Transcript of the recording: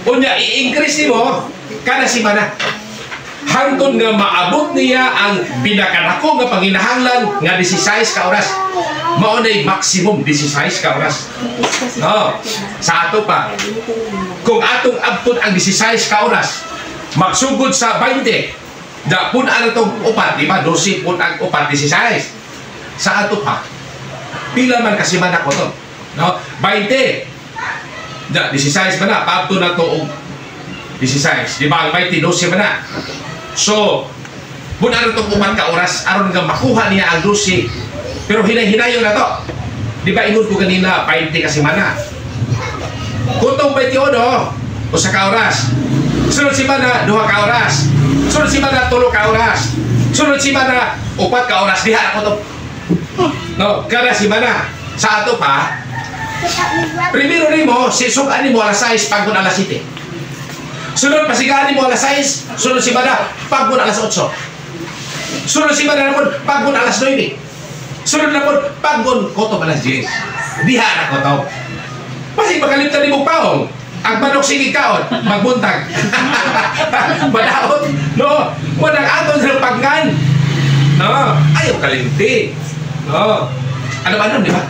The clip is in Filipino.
Unya, i-increase mo kada semana. Hangtod nga maabot niya ang pinakanako nga panginahanglan nga 16 ka oras. Mao nay maximum 16 ka oras. No. Sa ato pa. Kung atong abot ang 16 ka oras, magsugod sa 20. Da pun ano tong upat, di ba? 12 pun ang upat 16. Sa ato pa. Pila man kasi man ako to. No? 20. Da 16 man na paabto na to 16. Di ba? Ang 20 12 man na. So, kung ano itong upat ka oras, aron nga makuha niya ang 12. Pero hinay-hinayo na to. Di ba, inod ko kanina, 20 kasi mana. Kung itong 21, o sa ka oras. Sunod si mana, 2 ka oras. Sunod si mana, 3 ka oras. Sunod si mana, 4 ka oras. Diha ako to. No, kada si mana. Sa ato pa, primero ni mo, sisugaan ni mo alas 6, pagod alas 7. Sunod pasigaan mo alas 6, sunod si Mada, pagod alas 8. Sunod si Mada naman, pagod alas 9. Sunod naman, pagod koto alas 10. Diha na koto. Pasi makalimtan ni mo paong. Ang manok sige kaon, magbuntag. Madaot, no? Walang aton sa paggan. No? Ayaw kalimti. No? Ano ba nun, di ba?